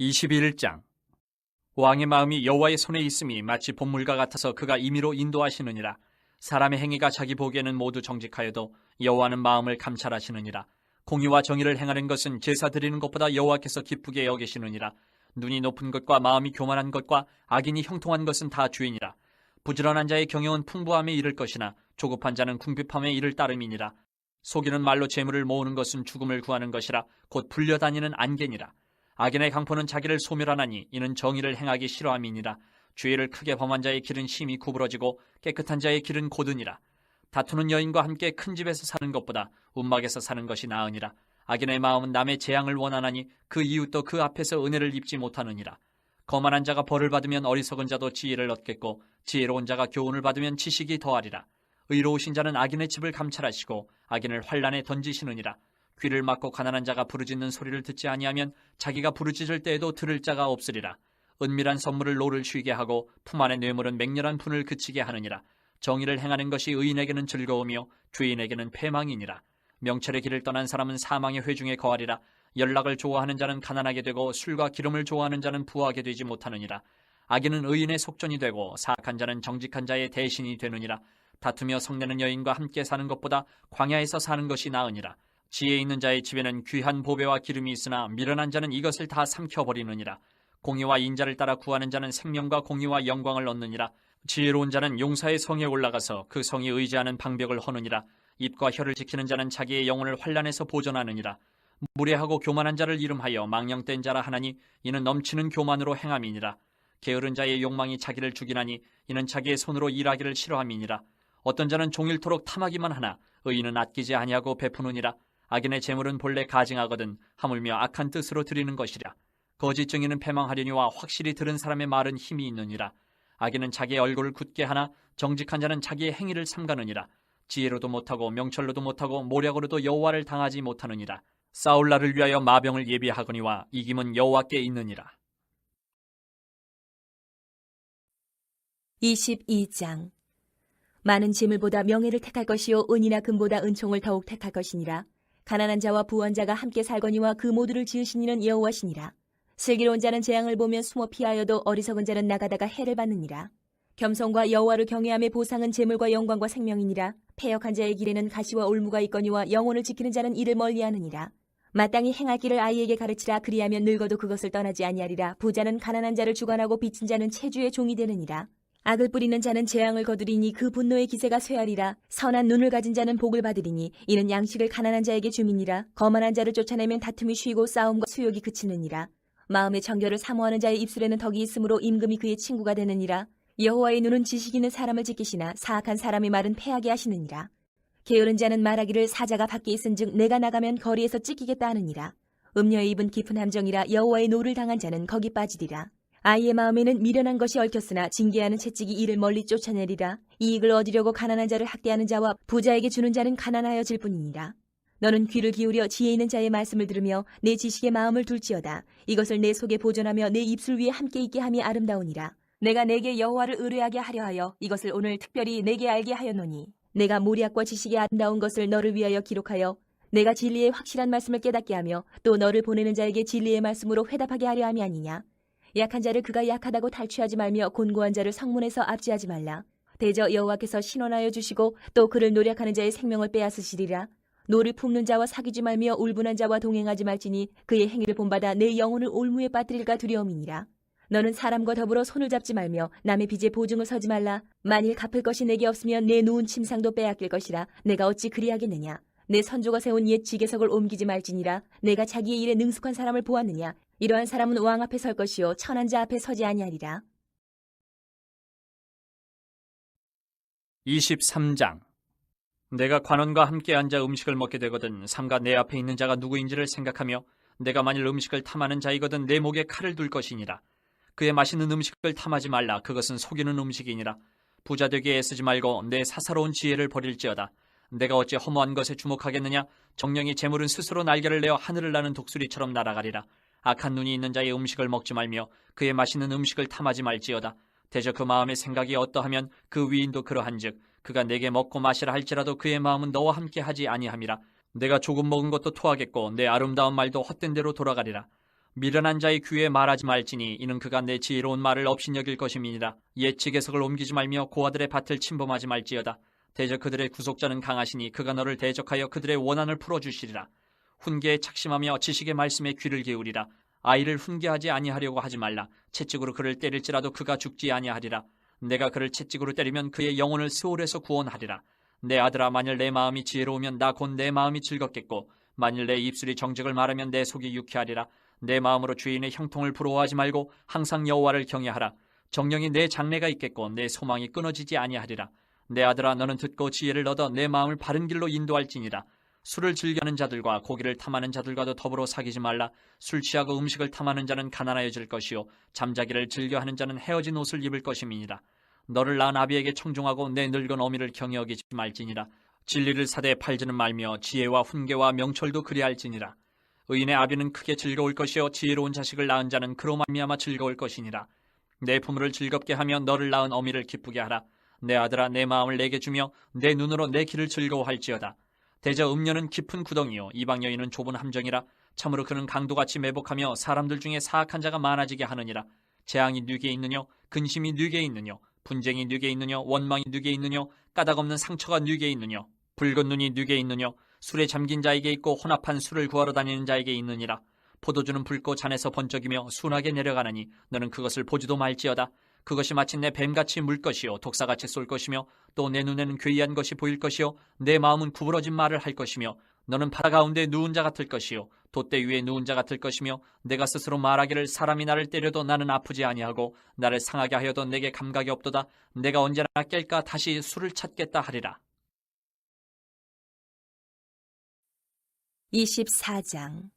21장. 왕의 마음이 여호와의 손에 있음이 마치 봇물과 같아서 그가 임의로 인도하시느니라. 사람의 행위가 자기 보기에는 모두 정직하여도 여호와는 마음을 감찰하시느니라. 공의와 정의를 행하는 것은 제사 드리는 것보다 여호와께서 기쁘게 여기시느니라. 눈이 높은 것과 마음이 교만한 것과 악인이 형통한 것은 다 주이니라. 부지런한 자의 경영은 풍부함에 이를 것이나 조급한 자는 궁핍함에 이를 따름이니라. 속이는 말로 재물을 모으는 것은 죽음을 구하는 것이라 곧 불려다니는 안개니라. 악인의 강포는 자기를 소멸하나니 이는 정의를 행하기 싫어함이니라. 죄를 크게 범한 자의 길은 심히 구부러지고 깨끗한 자의 길은 고드니라. 다투는 여인과 함께 큰 집에서 사는 것보다 움막에서 사는 것이 나으니라. 악인의 마음은 남의 재앙을 원하나니 그 이웃도 그 앞에서 은혜를 입지 못하느니라. 거만한 자가 벌을 받으면 어리석은 자도 지혜를 얻겠고 지혜로운 자가 교훈을 받으면 지식이 더하리라. 의로우신 자는 악인의 집을 감찰하시고 악인을 환란에 던지시느니라. 귀를 막고 가난한 자가 부르짖는 소리를 듣지 아니하면 자기가 부르짖을 때에도 들을 자가 없으리라. 은밀한 선물을 노를 쉬게 하고 품 안의 뇌물은 맹렬한 분을 그치게 하느니라. 정의를 행하는 것이 의인에게는 즐거우며 죄인에게는 패망이니라. 명철의 길을 떠난 사람은 사망의 회중에 거하리라. 연락을 좋아하는 자는 가난하게 되고 술과 기름을 좋아하는 자는 부하게 되지 못하느니라. 악인은 의인의 속전이 되고 사악한 자는 정직한 자의 대신이 되느니라. 다투며 성내는 여인과 함께 사는 것보다 광야에서 사는 것이 나으니라. 지혜 있는 자의 집에는 귀한 보배와 기름이 있으나 미련한 자는 이것을 다 삼켜버리느니라. 공의와 인자를 따라 구하는 자는 생명과 공의와 영광을 얻느니라. 지혜로운 자는 용사의 성에 올라가서 그 성이 의지하는 방벽을 허느니라. 입과 혀를 지키는 자는 자기의 영혼을 환난에서 보존하느니라. 무례하고 교만한 자를 이름하여 망령된 자라 하나니 이는 넘치는 교만으로 행함이니라. 게으른 자의 욕망이 자기를 죽이나니 이는 자기의 손으로 일하기를 싫어함이니라. 어떤 자는 종일토록 탐하기만 하나 의인은 아끼지 아니하고 베푸느니라. 악인의 재물은 본래 가증하거든 하물며 악한 뜻으로 드리는 것이라. 거짓 증인은 패망하려니와 확실히 들은 사람의 말은 힘이 있느니라. 악인은 자기의 얼굴을 굳게 하나 정직한 자는 자기의 행위를 삼가느니라. 지혜로도 못하고 명철로도 못하고 모략으로도 여호와를 당하지 못하느니라. 싸울 날을 위하여 마병을 예비하거니와 이김은 여호와께 있느니라. 22장. 많은 재물보다 명예를 택할 것이요 은이나 금보다 은총을 더욱 택할 것이니라. 가난한 자와 부한 자가 함께 살거니와 그 모두를 지으신 이는 여호와시니라. 슬기로운 자는 재앙을 보면 숨어 피하여도 어리석은 자는 나가다가 해를 받느니라. 겸손과 여호와를 경외함의 보상은 재물과 영광과 생명이니라. 패역한 자의 길에는 가시와 올무가 있거니와 영혼을 지키는 자는 이를 멀리하느니라. 마땅히 행할 길을 아이에게 가르치라. 그리하면 늙어도 그것을 떠나지 아니하리라. 부자는 가난한 자를 주관하고 빚진 자는 체주의 종이 되느니라. 악을 뿌리는 자는 재앙을 거두리니 그 분노의 기세가 쇠하리라. 선한 눈을 가진 자는 복을 받으리니 이는 양식을 가난한 자에게 줌이니라. 거만한 자를 쫓아내면 다툼이 쉬고 싸움과 수욕이 그치느니라. 마음의 정결을 사모하는 자의 입술에는 덕이 있으므로 임금이 그의 친구가 되느니라. 여호와의 눈은 지식 있는 사람을 지키시나 사악한 사람의 말은 패하게 하시느니라. 게으른 자는 말하기를 사자가 밖에 있은즉 내가 나가면 거리에서 찢기겠다 하느니라. 음녀의 입은 깊은 함정이라. 여호와의 노를 당한 자는 거기 빠지리라. 아이의 마음에는 미련한 것이 얽혔으나 징계하는 채찍이 이를 멀리 쫓아내리라. 이익을 얻으려고 가난한 자를 학대하는 자와 부자에게 주는 자는 가난하여질 뿐이니라. 너는 귀를 기울여 지혜 있는 자의 말씀을 들으며 내 지식의 마음을 둘지어다. 이것을 내 속에 보존하며 내 입술 위에 함께 있게 함이 아름다우니라. 내가 내게 여호와를 의뢰하게 하려 하여 이것을 오늘 특별히 내게 알게 하였노니 내가 모략과 지식의 아름다운 것을 너를 위하여 기록하여 내가 진리의 확실한 말씀을 깨닫게 하며 또 너를 보내는 자에게 진리의 말씀으로 회답하게 하려 함이 아니냐. 약한 자를 그가 약하다고 탈취하지 말며 곤고한 자를 성문에서 압제하지 말라. 대저 여호와께서 신원하여 주시고 또 그를 노력하는 자의 생명을 빼앗으시리라. 노를 품는 자와 사귀지 말며 울분한 자와 동행하지 말지니 그의 행위를 본받아 내 영혼을 올무에 빠뜨릴까 두려움이니라. 너는 사람과 더불어 손을 잡지 말며 남의 빚에 보증을 서지 말라. 만일 갚을 것이 내게 없으면 내 누운 침상도 빼앗길 것이라. 내가 어찌 그리하겠느냐. 내 선조가 세운 옛 지계석을 옮기지 말지니라. 내가 자기의 일에 능숙한 사람을 보았느냐. 이러한 사람은 왕 앞에 설 것이요 천한 자 앞에 서지 아니하리라. 23장. 내가 관원과 함께 앉아 음식을 먹게 되거든 삼가 내 앞에 있는 자가 누구인지를 생각하며 내가 만일 음식을 탐하는 자이거든 내 목에 칼을 둘 것이니라. 그의 맛있는 음식을 탐하지 말라. 그것은 속이는 음식이니라. 부자 되게 애쓰지 말고 내 사사로운 지혜를 버릴지어다. 내가 어찌 허무한 것에 주목하겠느냐. 정령이 재물은 스스로 날개를 내어 하늘을 나는 독수리처럼 날아가리라. 악한 눈이 있는 자의 음식을 먹지 말며 그의 맛있는 음식을 탐하지 말지어다. 대저 그 마음의 생각이 어떠하면 그 위인도 그러한즉 그가 내게 먹고 마시라 할지라도 그의 마음은 너와 함께 하지 아니함이라. 내가 조금 먹은 것도 토하겠고 내 아름다운 말도 헛된 대로 돌아가리라. 미련한 자의 귀에 말하지 말지니 이는 그가 내 지혜로운 말을 업신여길 것임이니라. 옛 지계석을 옮기지 말며 고아들의 밭을 침범하지 말지어다. 대저 그들의 구속자는 강하시니 그가 너를 대적하여 그들의 원한을 풀어주시리라. 훈계에 착심하며 지식의 말씀에 귀를 기울이라. 아이를 훈계하지 아니하려고 하지 말라. 채찍으로 그를 때릴지라도 그가 죽지 아니하리라. 내가 그를 채찍으로 때리면 그의 영혼을 스올에서 구원하리라. 내 아들아, 만일 내 마음이 지혜로우면 나 곧 내 마음이 즐겁겠고 만일 내 입술이 정직을 말하면 내 속이 유쾌하리라. 내 마음으로 주인의 형통을 부러워하지 말고 항상 여호와를 경외하라. 정령이 내 장래가 있겠고 내 소망이 끊어지지 아니하리라. 내 아들아, 너는 듣고 지혜를 얻어 내 마음을 바른 길로 인도할지니라. 술을 즐겨하는 자들과 고기를 탐하는 자들과도 더불어 사귀지 말라. 술 취하고 음식을 탐하는 자는 가난하여질 것이요 잠자기를 즐겨하는 자는 헤어진 옷을 입을 것임이니라. 너를 낳은 아비에게 청종하고 내 늙은 어미를 경히 여기지 말지니라. 진리를 사대에 팔지는 말며 지혜와 훈계와 명철도 그리할지니라. 의인의 아비는 크게 즐거울 것이요 지혜로운 자식을 낳은 자는 그로 말미암아 즐거울 것이니라. 내 부모를 즐겁게 하며 너를 낳은 어미를 기쁘게 하라. 내 아들아, 내 마음을 내게 주며 내 눈으로 내 길을 즐거워할지어다. 대저 음녀는 깊은 구덩이요 이방 여인은 좁은 함정이라. 참으로 그는 강도같이 매복하며 사람들 중에 사악한 자가 많아지게 하느니라. 재앙이 네게 있느뇨? 근심이 네게 있느뇨? 분쟁이 네게 있느뇨? 원망이 네게 있느뇨? 까닭없는 상처가 네게 있느뇨? 붉은 눈이 네게 있느뇨? 술에 잠긴 자에게 있고 혼합한 술을 구하러 다니는 자에게 있느니라. 포도주는 붉고 잔에서 번쩍이며 순하게 내려가느니 너는 그것을 보지도 말지어다. 그것이 마침내 뱀같이 물 것이요 독사같이 쏠 것이며 또 내 눈에는 괴이한 것이 보일 것이요 내 마음은 구부러진 말을 할 것이며 너는 바다 가운데 누운 자 같을 것이요 돛대 위에 누운 자 같을 것이며 내가 스스로 말하기를 사람이 나를 때려도 나는 아프지 아니하고 나를 상하게 하여도 내게 감각이 없도다. 내가 언제나 깰까 다시 술을 찾겠다 하리라. 24장.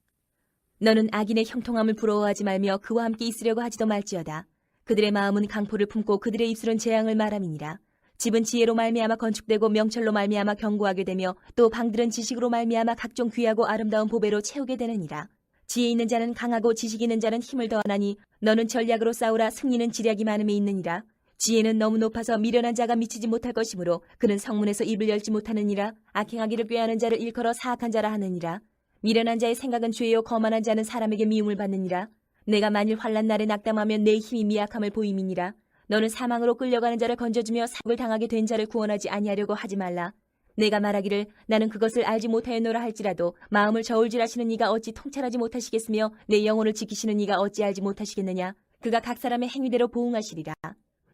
너는 악인의 형통함을 부러워하지 말며 그와 함께 있으려고 하지도 말지어다. 그들의 마음은 강포를 품고 그들의 입술은 재앙을 말함이니라. 집은 지혜로 말미암아 건축되고 명철로 말미암아 견고하게 되며 또 방들은 지식으로 말미암아 각종 귀하고 아름다운 보배로 채우게 되느니라. 지혜 있는 자는 강하고 지식 있는 자는 힘을 더하나니 너는 전략으로 싸우라. 승리는 지략이 많음에 있느니라. 지혜는 너무 높아서 미련한 자가 미치지 못할 것이므로 그는 성문에서 입을 열지 못하느니라. 악행하기를 꾀하는 자를 일컬어 사악한 자라 하느니라. 미련한 자의 생각은 죄요 거만한 자는 사람에게 미움을 받느니라. 내가 만일 환난 날에 낙담하면 내 힘이 미약함을 보임이니라. 너는 사망으로 끌려가는 자를 건져주며 사고를 당하게 된 자를 구원하지 아니하려고 하지 말라. 내가 말하기를 나는 그것을 알지 못하였노라 할지라도 마음을 저울질하시는 이가 어찌 통찰하지 못하시겠으며 내 영혼을 지키시는 이가 어찌 알지 못하시겠느냐. 그가 각 사람의 행위대로 보응하시리라.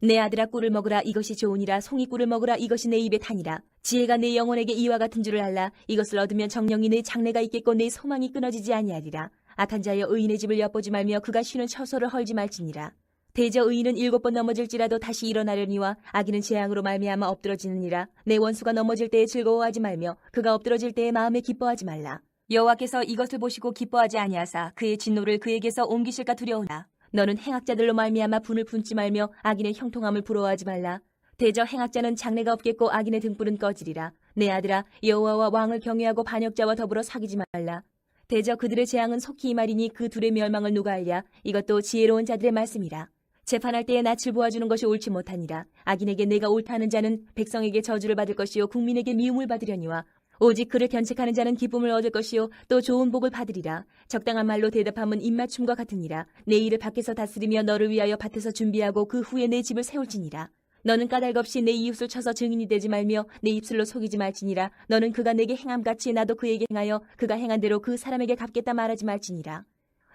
내 아들아, 꿀을 먹으라. 이것이 좋으니라. 송이꿀을 먹으라. 이것이 내 입에 타니라. 지혜가 내 영혼에게 이와 같은 줄을 알라. 이것을 얻으면 정령이 내 장래가 있겠고 내 소망이 끊어지지 아니하리라. 악한 자여, 의인의 집을 엿보지 말며 그가 쉬는 처소를 헐지 말지니라. 대저 의인은 7번 넘어질지라도 다시 일어나려니와 악인은 재앙으로 말미암아 엎드러지느니라. 내 원수가 넘어질 때에 즐거워하지 말며 그가 엎드러질 때에 마음에 기뻐하지 말라. 여호와께서 이것을 보시고 기뻐하지 아니하사 그의 진노를 그에게서 옮기실까 두려우나 너는 행악자들로 말미암아 분을 품지 말며 악인의 형통함을 부러워하지 말라. 대저 행악자는 장래가 없겠고 악인의 등불은 꺼지리라. 내 아들아, 여호와와 왕을 경외하고 반역자와 더불어 사귀지 말라. 대저 그들의 재앙은 속히 임하리니 그 둘의 멸망을 누가 알랴. 이것도 지혜로운 자들의 말씀이라. 재판할 때에 낯을 보아주는 것이 옳지 못하니라. 악인에게 내가 옳다 하는 자는 백성에게 저주를 받을 것이요 국민에게 미움을 받으려니와 오직 그를 견책하는 자는 기쁨을 얻을 것이요 또 좋은 복을 받으리라. 적당한 말로 대답함은 입맞춤과 같으니라. 내 일을 밖에서 다스리며 너를 위하여 밭에서 준비하고 그 후에 내 집을 세울지니라. 너는 까닭 없이 내 이웃을 쳐서 증인이 되지 말며 내 입술로 속이지 말지니라. 너는 그가 내게 행함같이 나도 그에게 행하여 그가 행한 대로 그 사람에게 갚겠다 말하지 말지니라.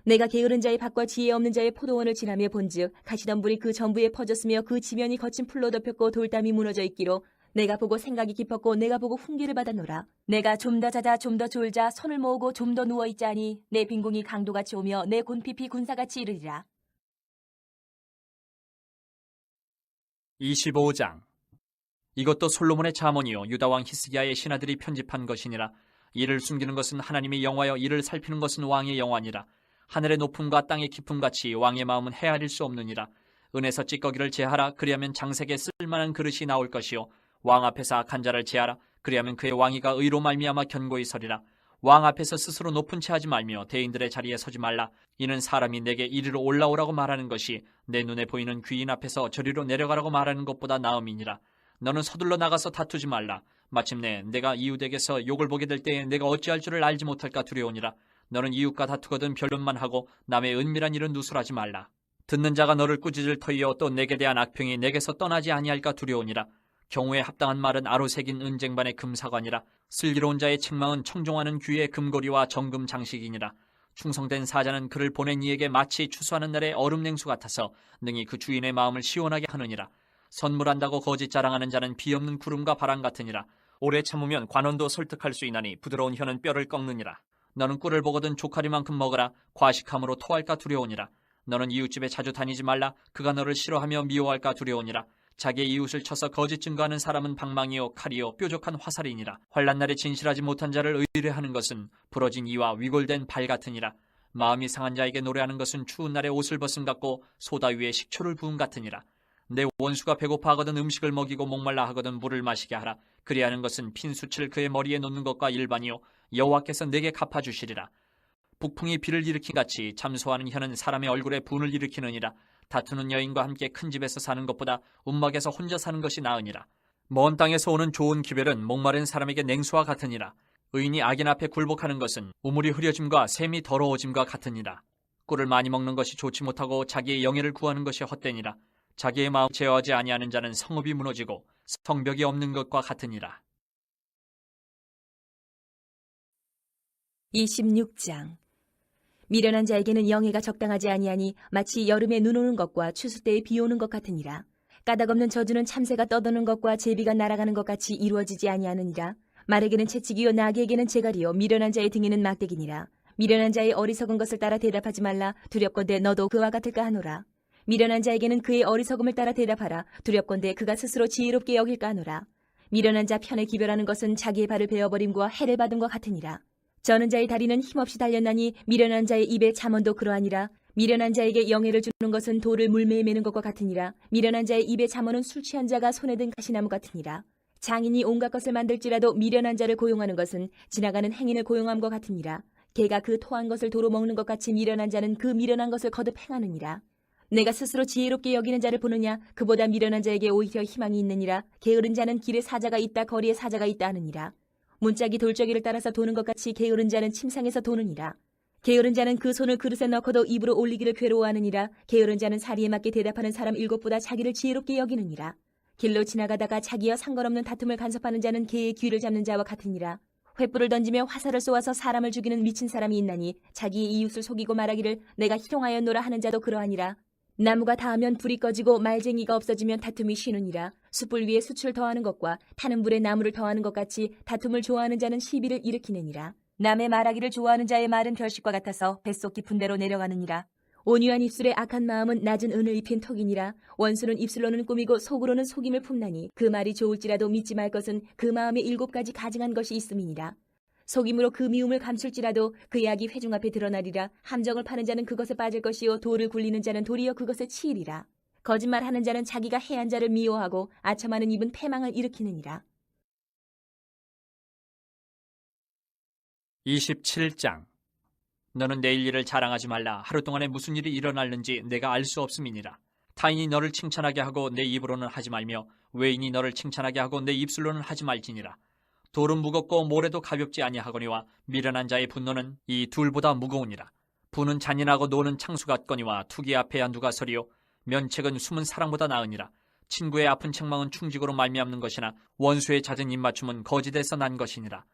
내가 게으른 자의 밭과 지혜 없는 자의 포도원을 지나며 본즉 가시덤불이 그 전부에 퍼졌으며 그 지면이 거친 풀로 덮였고 돌담이 무너져 있기로 내가 보고 생각이 깊었고 내가 보고 훈계를 받아노라. 내가 좀 더 자자 좀 더 졸자 손을 모으고 좀 더 누워있자니 내 빈궁이 강도같이 오며 내 곤핍이 군사같이 이르리라. 25장. 이것도 솔로몬의 잠언이요 유다 왕 히스기야의 신하들이 편집한 것이니라. 이를 숨기는 것은 하나님의 영화여 이를 살피는 것은 왕의 영화니라. 하늘의 높음과 땅의 깊음같이 왕의 마음은 헤아릴 수 없느니라. 은에서 찌꺼기를 제하라. 그리하면 장색에 쓸만한 그릇이 나올 것이요 왕 앞에서 악한 자를 제하라. 그리하면 그의 왕위가 의로 말미암아 견고히 서리라. 왕 앞에서 스스로 높은 채 하지 말며 대인들의 자리에 서지 말라. 이는 사람이 내게 이리로 올라오라고 말하는 것이 내 눈에 보이는 귀인 앞에서 저리로 내려가라고 말하는 것보다 나음이니라. 너는 서둘러 나가서 다투지 말라. 마침내 내가 이웃에게서 욕을 보게 될 때에 내가 어찌할 줄을 알지 못할까 두려우니라. 너는 이웃과 다투거든 변론만 하고 남의 은밀한 일은 누설하지 말라. 듣는 자가 너를 꾸짖을 터이요 또 내게 대한 악평이 내게서 떠나지 아니할까 두려우니라. 경우에 합당한 말은 아로 새긴 은쟁반의 금사관이라. 슬기로운 자의 책망은 청종하는 귀의 금고리와 정금 장식이니라. 충성된 사자는 그를 보낸 이에게 마치 추수하는 날의 얼음 냉수 같아서 능히 그 주인의 마음을 시원하게 하느니라. 선물한다고 거짓 자랑하는 자는 비 없는 구름과 바람 같으니라. 오래 참으면 관원도 설득할 수 있나니 부드러운 혀는 뼈를 꺾느니라. 너는 꿀을 보거든 조카리만큼 먹으라. 과식함으로 토할까 두려우니라. 너는 이웃집에 자주 다니지 말라. 그가 너를 싫어하며 미워할까 두려우니라. 자기의 이웃을 쳐서 거짓 증거하는 사람은 방망이요 칼이요 뾰족한 화살이니라. 환난 날에 진실하지 못한 자를 의뢰하는 것은 부러진 이와 위골된 발 같으니라. 마음이 상한 자에게 노래하는 것은 추운 날에 옷을 벗음 같고 소다 위에 식초를 부음 같으니라. 내 원수가 배고파 하거든 음식을 먹이고 목말라 하거든 물을 마시게 하라. 그리하는 것은 핀수치를 그의 머리에 놓는 것과 일반이요 여호와께서 내게 갚아주시리라. 북풍이 비를 일으킨 같이 잠소하는 혀는 사람의 얼굴에 분을 일으키느니라. 다투는 여인과 함께 큰 집에서 사는 것보다 움막에서 혼자 사는 것이 나으니라. 먼 땅에서 오는 좋은 기별은 목마른 사람에게 냉수와 같으니라. 의인이 악인 앞에 굴복하는 것은 우물이 흐려짐과 샘이 더러워짐과 같으니라. 꿀을 많이 먹는 것이 좋지 못하고 자기의 영예를 구하는 것이 헛되니라. 자기의 마음 제어하지 아니하는 자는 성읍이 무너지고 성벽이 없는 것과 같으니라. 26장. 미련한 자에게는 영예가 적당하지 아니하니 마치 여름에 눈 오는 것과 추수 때에 비 오는 것 같으니라. 까닭없는 저주는 참새가 떠도는 것과 제비가 날아가는 것 같이 이루어지지 아니하느니라. 말에게는 채찍이요 나귀에게는 재갈이요 미련한 자의 등에는 막대기니라. 미련한 자의 어리석은 것을 따라 대답하지 말라. 두렵건대 너도 그와 같을까 하노라. 미련한 자에게는 그의 어리석음을 따라 대답하라. 두렵건대 그가 스스로 지혜롭게 여길까 하노라. 미련한 자 편에 기별하는 것은 자기의 발을 베어버림과 해를 받음과 같으니라. 저는 자의 다리는 힘없이 달렸나니 미련한 자의 입에 잠언도 그러하니라. 미련한 자에게 영예를 주는 것은 돌을 물매에 매는 것과 같으니라. 미련한 자의 입에 잠언은 술 취한 자가 손에 든 가시나무 같으니라. 장인이 온갖 것을 만들지라도 미련한 자를 고용하는 것은 지나가는 행인을 고용함과 같으니라. 개가 그 토한 것을 도로 먹는 것 같이 미련한 자는 그 미련한 것을 거듭 행하느니라. 내가 스스로 지혜롭게 여기는 자를 보느냐? 그보다 미련한 자에게 오히려 희망이 있느니라. 게으른 자는 길에 사자가 있다 거리에 사자가 있다 하느니라. 문짝이 돌저기를 따라서 도는 것 같이 게으른 자는 침상에서 도느니라. 게으른 자는 그 손을 그릇에 넣고도 입으로 올리기를 괴로워하느니라. 게으른 자는 사리에 맞게 대답하는 사람 일곱보다 자기를 지혜롭게 여기느니라. 길로 지나가다가 자기와 상관없는 다툼을 간섭하는 자는 개의 귀를 잡는 자와 같으니라. 횃불을 던지며 화살을 쏘아서 사람을 죽이는 미친 사람이 있나니 자기의 이웃을 속이고 말하기를 내가 희롱하였노라 하는 자도 그러하니라. 나무가 닿으면 불이 꺼지고 말쟁이가 없어지면 다툼이 쉬느니라. 숯불 위에 숯을 더하는 것과 타는 불에 나무를 더하는 것 같이 다툼을 좋아하는 자는 시비를 일으키느니라. 남의 말하기를 좋아하는 자의 말은 별식과 같아서 뱃속 깊은 데로 내려가느니라. 온유한 입술에 악한 마음은 낮은 은을 입힌 턱이니라. 원수는 입술로는 꾸미고 속으로는 속임을 품나니 그 말이 좋을지라도 믿지 말 것은 그 마음에 7가지 가증한 것이 있음이니라. 속임으로 그 미움을 감출지라도 그 약이 회중 앞에 드러나리라. 함정을 파는 자는 그것에 빠질 것이요 돌을 굴리는 자는 도리어 그것에 치이리라. 거짓말하는 자는 자기가 해한 자를 미워하고 아첨하는 입은 패망을 일으키느니라. 27장. 너는 내일 일을 자랑하지 말라. 하루 동안에 무슨 일이 일어날는지 내가 알 수 없음이니라. 타인이 너를 칭찬하게 하고 내 입으로는 하지 말며 외인이 너를 칭찬하게 하고 내 입술로는 하지 말지니라. 돌은 무겁고 모래도 가볍지 아니하거니와 미련한 자의 분노는 이 둘보다 무거우니라. 부는 잔인하고 노는 창수 같거니와 투기 앞에야 누가 서리요. 면책은 숨은 사랑보다 나으니라. 친구의 아픈 책망은 충직으로 말미암는 것이나 원수의 잦은 입맞춤은 거짓에서 난 것이니라.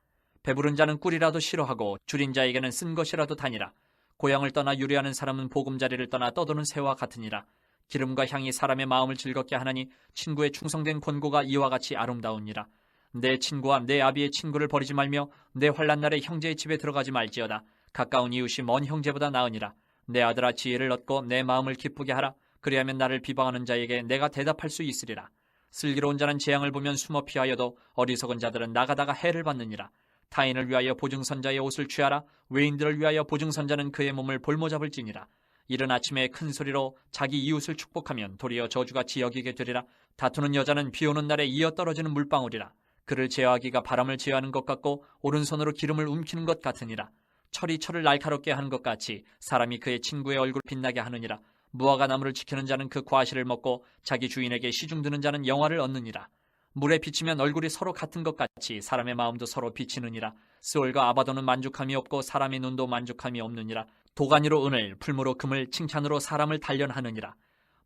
배부른 자는 꿀이라도 싫어하고 줄인 자에게는 쓴 것이라도 다니라. 고향을 떠나 유래하는 사람은 보금자리를 떠나 떠도는 새와 같으니라. 기름과 향이 사람의 마음을 즐겁게 하나니 친구의 충성된 권고가 이와 같이 아름다우니라. 내 친구와 내 아비의 친구를 버리지 말며 내 환난 날에 형제의 집에 들어가지 말지어다. 가까운 이웃이 먼 형제보다 나으니라. 내 아들아 지혜를 얻고 내 마음을 기쁘게 하라. 그리하면 나를 비방하는 자에게 내가 대답할 수 있으리라. 슬기로운 자는 재앙을 보면 숨어 피하여도 어리석은 자들은 나가다가 해를 받느니라. 타인을 위하여 보증선자의 옷을 취하라. 외인들을 위하여 보증선자는 그의 몸을 볼모잡을지니라. 이른 아침에 큰 소리로 자기 이웃을 축복하면 도리어 저주같이 여기게 되리라. 다투는 여자는 비 오는 날에 이어 떨어지는 물방울이라. 그를 제어하기가 바람을 제어하는 것 같고 오른손으로 기름을 움키는 것 같으니라. 철이 철을 날카롭게 하는 것 같이 사람이 그의 친구의 얼굴 빛나게 하느니라. 무화과 나무를 지키는 자는 그 과실을 먹고 자기 주인에게 시중드는 자는 영화를 얻느니라. 물에 비치면 얼굴이 서로 같은 것 같이 사람의 마음도 서로 비치느니라. 스올과 아바도는 만족함이 없고 사람의 눈도 만족함이 없느니라. 도가니로 은을, 풀무로 금을, 칭찬으로 사람을 단련하느니라.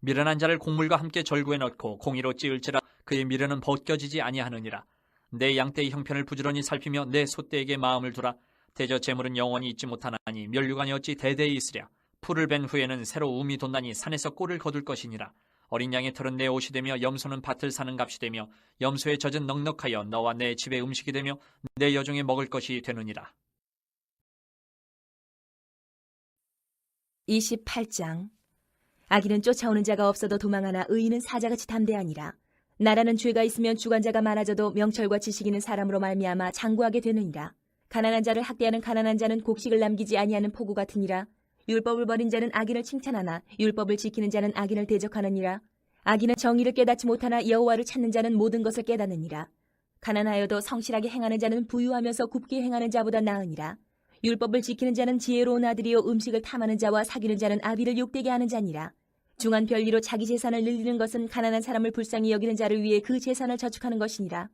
미련한 자를 곡물과 함께 절구에 넣고 공의로 찌을지라 그의 미련은 벗겨지지 아니하느니라. 내 양떼의 형편을 부지런히 살피며 내 소떼에게 마음을 두라. 대저 재물은 영원히 있지 못하나니 면류관이 어찌 대대에 있으랴. 풀을 벤 후에는 새로 움이 돋나니 산에서 꼴을 거둘 것이니라. 어린 양의 털은 내 옷이 되며 염소는 밭을 사는 값이 되며 염소의 젖은 넉넉하여 너와 내 집의 음식이 되며 내 여종의 먹을 것이 되느니라. 28장. 악인은 쫓아오는 자가 없어도 도망하나 의인은 사자같이 담대하니라. 나라는 죄가 있으면 주관자가 많아져도 명철과 지식 있는 사람으로 말미암아 장구하게 되느니라. 가난한 자를 학대하는 가난한 자는 곡식을 남기지 아니하는 포구 같으니라. 율법을 버린 자는 악인을 칭찬하나 율법을 지키는 자는 악인을 대적하느니라. 악인은 정의를 깨닫지 못하나 여호와를 찾는 자는 모든 것을 깨닫느니라. 가난하여도 성실하게 행하는 자는 부유하면서 굽게 행하는 자보다 나으니라. 율법을 지키는 자는 지혜로운 아들이요 음식을 탐하는 자와 사귀는 자는 아비를 욕되게 하는 자니라. 중한 별리로 자기 재산을 늘리는 것은 가난한 사람을 불쌍히 여기는 자를 위해 그 재산을 저축하는 것이니라.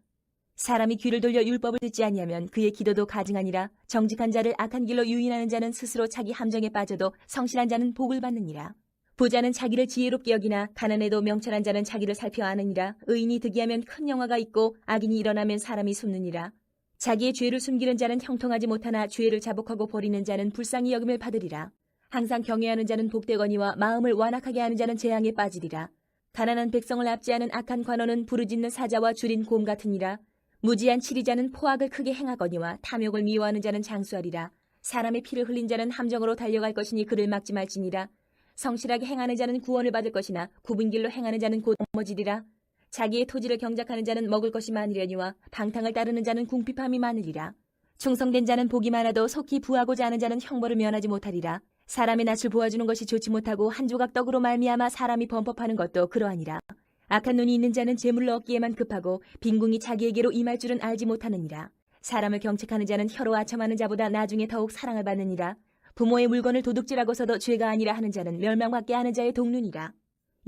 사람이 귀를 돌려 율법을 듣지 아니하면 그의 기도도 가증하니라. 정직한 자를 악한 길로 유인하는 자는 스스로 자기 함정에 빠져도 성실한 자는 복을 받느니라. 부자는 자기를 지혜롭게 여기나 가난해도 명철한 자는 자기를 살펴 아느니라. 의인이 득이하면 큰 영화가 있고 악인이 일어나면 사람이 숨느니라. 자기의 죄를 숨기는 자는 형통하지 못하나 죄를 자복하고 버리는 자는 불쌍히 여김을 받으리라. 항상 경외하는 자는 복되거니와 마음을 완악하게 하는 자는 재앙에 빠지리라. 가난한 백성을 압제하는 악한 관원은 부르짖는 사자와 줄인 곰 같으니라. 무지한 치리자는 포악을 크게 행하거니와 탐욕을 미워하는 자는 장수하리라. 사람의 피를 흘린 자는 함정으로 달려갈 것이니 그를 막지 말지니라. 성실하게 행하는 자는 구원을 받을 것이나 굽은 길로 행하는 자는 곧 넘어지리라. 자기의 토지를 경작하는 자는 먹을 것이 많으려니와 방탕을 따르는 자는 궁핍함이 많으리라. 충성된 자는 복이 많아도 속히 부하고자 하는 자는 형벌을 면하지 못하리라. 사람의 낯을 보아주는 것이 좋지 못하고 한 조각 떡으로 말미암아 사람이 범법하는 것도 그러하니라. 악한 눈이 있는 자는 재물을 얻기에만 급하고 빈궁이 자기에게로 임할 줄은 알지 못하느니라. 사람을 경책하는 자는 혀로 아첨하는 자보다 나중에 더욱 사랑을 받느니라. 부모의 물건을 도둑질하고서도 죄가 아니라 하는 자는 멸망받게 하는 자의 동lun이라.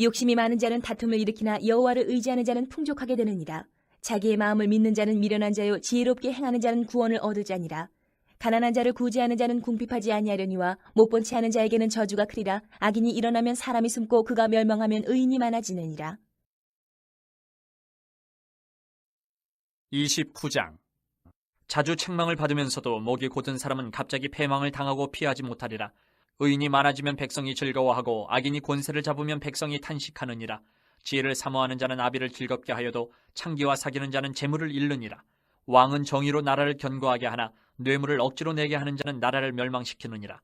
욕심이 많은 자는 다툼을 일으키나 여호와를 의지하는 자는 풍족하게 되느니라. 자기의 마음을 믿는 자는 미련한 자요 지혜롭게 행하는 자는 구원을 얻을 자니라. 가난한 자를 구제하는 자는 궁핍하지 아니하려니와 못본 채 하는 자에게는 저주가 크리라. 악인이 일어나면 사람이 숨고 그가 멸망하면 의인이 많아지느니라. 29장. 자주 책망을 받으면서도 목이 곧은 사람은 갑자기 패망을 당하고 피하지 못하리라. 의인이 많아지면 백성이 즐거워하고 악인이 권세를 잡으면 백성이 탄식하느니라. 지혜를 사모하는 자는 아비를 즐겁게 하여도 창기와 사귀는 자는 재물을 잃느니라. 왕은 정의로 나라를 견고하게 하나 뇌물을 억지로 내게 하는 자는 나라를 멸망시키느니라.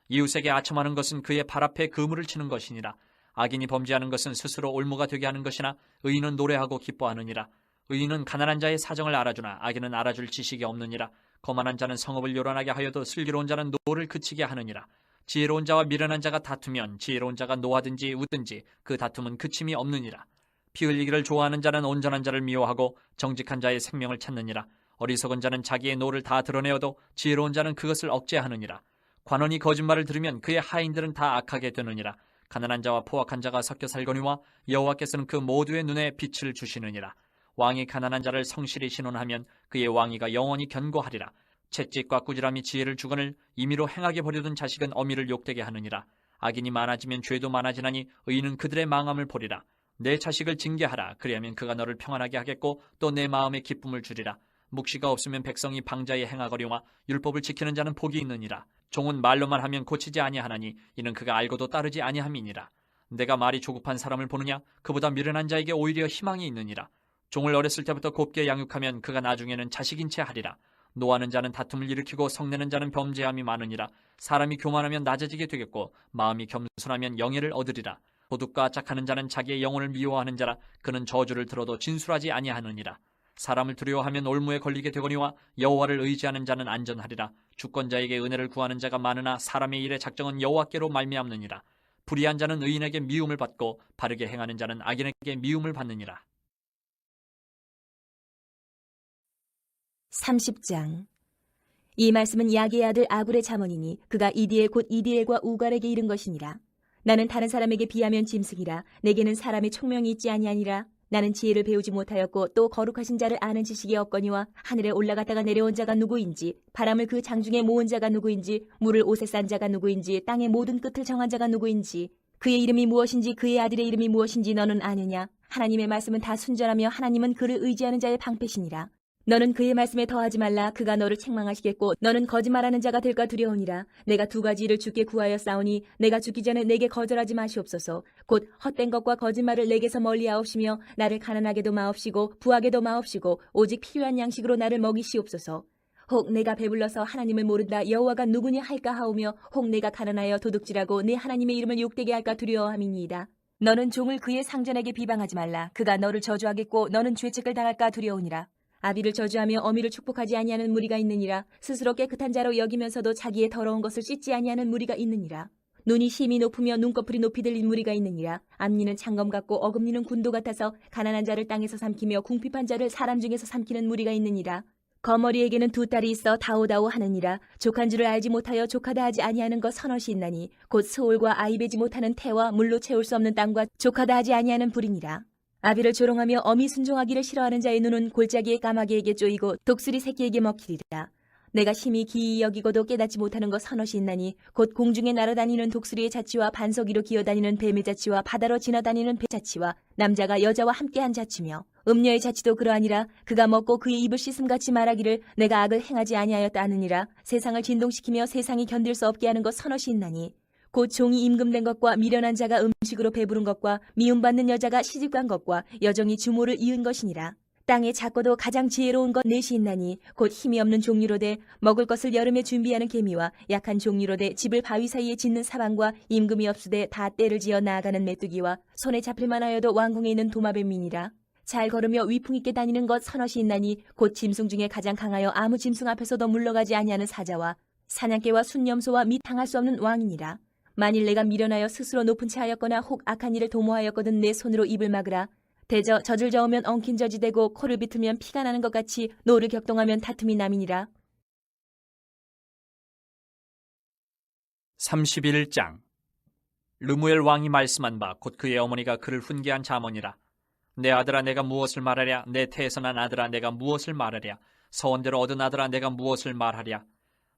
이웃에게 아첨하는 것은 그의 발 앞에 그물을 치는 것이니라. 악인이 범죄하는 것은 스스로 올무가 되게 하는 것이나 의인은 노래하고 기뻐하느니라. 의인은 가난한 자의 사정을 알아주나 악인은 알아줄 지식이 없느니라. 거만한 자는 성읍을 요란하게 하여도 슬기로운 자는 노를 그치게 하느니라. 지혜로운 자와 미련한 자가 다투면 지혜로운 자가 노하든지 웃든지 그 다툼은 그침이 없느니라. 피 흘리기를 좋아하는 자는 온전한 자를 미워하고 정직한 자의 생명을 찾느니라. 어리석은 자는 자기의 노를 다 드러내어도 지혜로운 자는 그것을 억제하느니라. 관원이 거짓말을 들으면 그의 하인들은 다 악하게 되느니라. 가난한 자와 포악한 자가 섞여 살거니와 여호와께서는 그 모두의 눈에 빛을 주시느니라. 왕이 가난한 자를 성실히 신원하면 그의 왕위가 영원히 견고하리라. 채찍과 꾸지람이 지혜를 주거늘 임의로 행하게 버려둔 자식은 어미를 욕되게 하느니라. 악인이 많아지면 죄도 많아지나니 의인은 그들의 망함을 보리라. 내 자식을 징계하라. 그리하면 그가 너를 평안하게 하겠고 또 내 마음에 기쁨을 주리라. 묵시가 없으면 백성이 방자에 행하거리와 율법을 지키는 자는 복이 있느니라. 종은 말로만 하면 고치지 아니하나니 이는 그가 알고도 따르지 아니함이니라. 내가 말이 조급한 사람을 보느냐? 그보다 미련한 자에게 오히려 희망이 있느니라. 종을 어렸을 때부터 곱게 양육하면 그가 나중에는 자식인 채 하리라. 노하는 자는 다툼을 일으키고 성내는 자는 범죄함이 많으니라. 사람이 교만하면 낮아지게 되겠고 마음이 겸손하면 영예를 얻으리라. 도둑과 짝하는 자는 자기의 영혼을 미워하는 자라. 그는 저주를 들어도 진술하지 아니하느니라. 사람을 두려워하면 올무에 걸리게 되거니와 여호와를 의지하는 자는 안전하리라. 주권자에게 은혜를 구하는 자가 많으나 사람의 일의 작정은 여호와께로 말미암느니라. 불의한 자는 의인에게 미움을 받고 바르게 행하는 자는 악인에게 미움을 받느니라. 30장. 이 말씀은 야게의 아들 아굴의 잠언이니 그가 이디엘 곧 이디엘과 우갈에게 이른 것이니라. 나는 다른 사람에게 비하면 짐승이라. 내게는 사람의 총명이 있지 아니하니라. 나는 지혜를 배우지 못하였고 또 거룩하신 자를 아는 지식이 없거니와 하늘에 올라갔다가 내려온 자가 누구인지 바람을 그 장중에 모은 자가 누구인지 물을 옷에 싼 자가 누구인지 땅의 모든 끝을 정한 자가 누구인지 그의 이름이 무엇인지 그의 아들의 이름이 무엇인지 너는 아느냐? 하나님의 말씀은 다 순전하며 하나님은 그를 의지하는 자의 방패시니라. 너는 그의 말씀에 더하지 말라. 그가 너를 책망하시겠고 너는 거짓말하는 자가 될까 두려우니라. 내가 두 가지 일을 주께 구하여 싸우니 내가 죽기 전에 내게 거절하지 마시옵소서. 곧 헛된 것과 거짓말을 내게서 멀리하옵시며 나를 가난하게도 마옵시고 부하게도 마옵시고 오직 필요한 양식으로 나를 먹이시옵소서. 혹 내가 배불러서 하나님을 모른다 여호와가 누구냐 할까 하오며 혹 내가 가난하여 도둑질하고 내 하나님의 이름을 욕되게 할까 두려워함이니이다. 너는 종을 그의 상전에게 비방하지 말라. 그가 너를 저주하겠고 너는 죄책을 당할까 두려우니라. 아비를 저주하며 어미를 축복하지 아니하는 무리가 있느니라. 스스로 깨끗한 자로 여기면서도 자기의 더러운 것을 씻지 아니하는 무리가 있느니라. 눈이 심히 높으며 눈꺼풀이 높이 들린 무리가 있느니라. 앞니는 창검 같고 어금니는 군도 같아서 가난한 자를 땅에서 삼키며 궁핍한 자를 사람 중에서 삼키는 무리가 있느니라. 거머리에게는 두 딸이 있어 다오다오 하느니라. 족한 줄을 알지 못하여 족하다 하지 아니하는 것 서넛이 있나니 곧 스올과 아이 베지 못하는 태와 물로 채울 수 없는 땅과 족하다 하지 아니하는 불이니라. 아비를 조롱하며 어미 순종하기를 싫어하는 자의 눈은 골짜기의 까마귀에게 쪼이고 독수리 새끼에게 먹히리라. 내가 심히 기이 여기고도 깨닫지 못하는 것 서넛이 있나니 곧 공중에 날아다니는 독수리의 자치와 반석 위로 기어다니는 뱀의 자치와 바다로 지나다니는 배 자치와 남자가 여자와 함께한 자치며 음녀의 자치도 그러하니라. 그가 먹고 그의 입을 씻음같이 말하기를 내가 악을 행하지 아니하였다 하느니라. 세상을 진동시키며 세상이 견딜 수 없게 하는 것 서넛이 있나니 곧 종이 임금된 것과 미련한 자가 음식으로 배부른 것과 미움받는 여자가 시집간 것과 여종이 주모를 이은 것이니라. 땅에 작고도 가장 지혜로운 것 넷이 있나니 곧 힘이 없는 종류로되 먹을 것을 여름에 준비하는 개미와 약한 종류로되 집을 바위 사이에 짓는 사방과 임금이 없으되 다 때를 지어 나아가는 메뚜기와 손에 잡힐만 하여도 왕궁에 있는 도마뱀이니라. 잘 걸으며 위풍 있게 다니는 것 서넛이 있나니 곧 짐승 중에 가장 강하여 아무 짐승 앞에서도 물러가지 아니하는 사자와 사냥개와 순념소와 및 당할 수 없는 왕이니라. 만일 내가 미련하여 스스로 높은 채 하였거나 혹 악한 일을 도모하였거든 내 손으로 입을 막으라. 대저 젖을 저으면 엉킨 젖이 되고 코를 비틀면 피가 나는 것 같이 노를 격동하면 다툼이 남이니라. 31장 르무엘 왕이 말씀한 바 곧 그의 어머니가 그를 훈계한 자문이라. 내 아들아 내가 무엇을 말하랴. 내 태에서 난 아들아 내가 무엇을 말하랴. 서원대로 얻은 아들아 내가 무엇을 말하랴.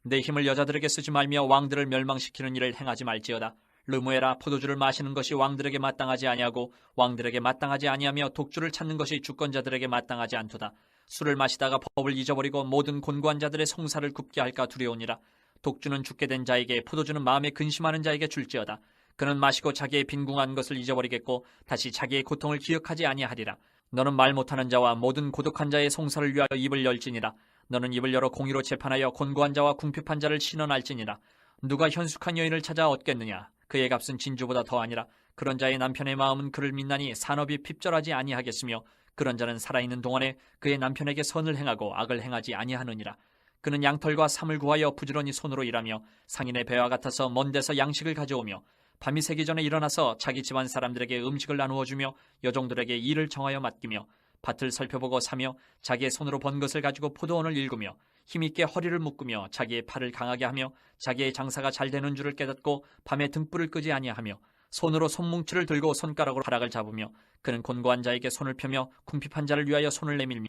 내 힘을 여자들에게 쓰지 말며 왕들을 멸망시키는 일을 행하지 말지어다. 르무엘아 포도주를 마시는 것이 왕들에게 마땅하지 아니하고 왕들에게 마땅하지 아니하며 독주를 찾는 것이 주권자들에게 마땅하지 않도다. 술을 마시다가 법을 잊어버리고 모든 곤고한 자들의 송사를 굽게 할까 두려우니라. 독주는 죽게 된 자에게 포도주는 마음에 근심하는 자에게 줄지어다. 그는 마시고 자기의 빈궁한 것을 잊어버리겠고 다시 자기의 고통을 기억하지 아니하리라. 너는 말 못하는 자와 모든 고독한 자의 송사를 위하여 입을 열지니라. 너는 입을 열어 공의로 재판하여 곤고한 자와 궁핍한 자를 신원할지니라. 누가 현숙한 여인을 찾아 얻겠느냐. 그의 값은 진주보다 더하니라. 그런 자의 남편의 마음은 그를 믿나니 산업이 핍절하지 아니하겠으며 그런 자는 살아있는 동안에 그의 남편에게 선을 행하고 악을 행하지 아니하느니라. 그는 양털과 삼을 구하여 부지런히 손으로 일하며 상인의 배와 같아서 먼 데서 양식을 가져오며 밤이 새기 전에 일어나서 자기 집안 사람들에게 음식을 나누어 주며 여종들에게 일을 정하여 맡기며 밭을 살펴보고 사며 자기의 손으로 번 것을 가지고 포도원을 일구며 힘있게 허리를 묶으며 자기의 팔을 강하게 하며 자기의 장사가 잘 되는 줄을 깨닫고 밤에 등불을 끄지 아니하며 손으로 손뭉치를 들고 손가락으로 가락을 잡으며 그는 곤고한 자에게 손을 펴며 궁핍한 자를 위하여 손을 내밀며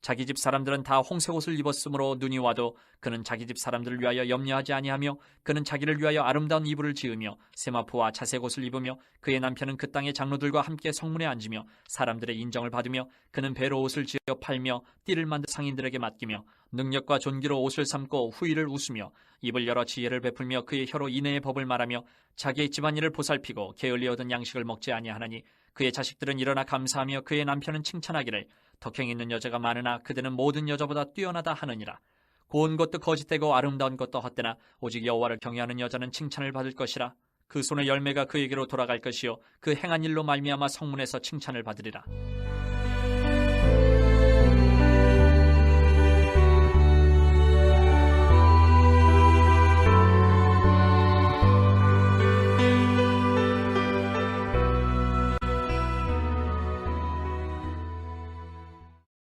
자기 집 사람들은 다 홍색 옷을 입었으므로 눈이 와도 그는 자기 집 사람들을 위하여 염려하지 아니하며 그는 자기를 위하여 아름다운 이불을 지으며 세마포와 자색 옷을 입으며 그의 남편은 그 땅의 장로들과 함께 성문에 앉으며 사람들의 인정을 받으며 그는 배로 옷을 지어 팔며 띠를 만든 상인들에게 맡기며 능력과 존귀로 옷을 삼고 후일을 웃으며 입을 열어 지혜를 베풀며 그의 혀로 인애의 법을 말하며 자기의 집안일을 보살피고 게을리 얻은 양식을 먹지 아니하나니 그의 자식들은 일어나 감사하며 그의 남편은 칭찬하기를 덕행 있는 여자가 많으나 그대는 모든 여자보다 뛰어나다 하느니라. 고운 것도 거짓되고 아름다운 것도 헛되나 오직 여호와를 경외하는 여자는 칭찬을 받을 것이라. 그 손의 열매가 그에게로 돌아갈 것이요 그 행한 일로 말미암아 성문에서 칭찬을 받으리라.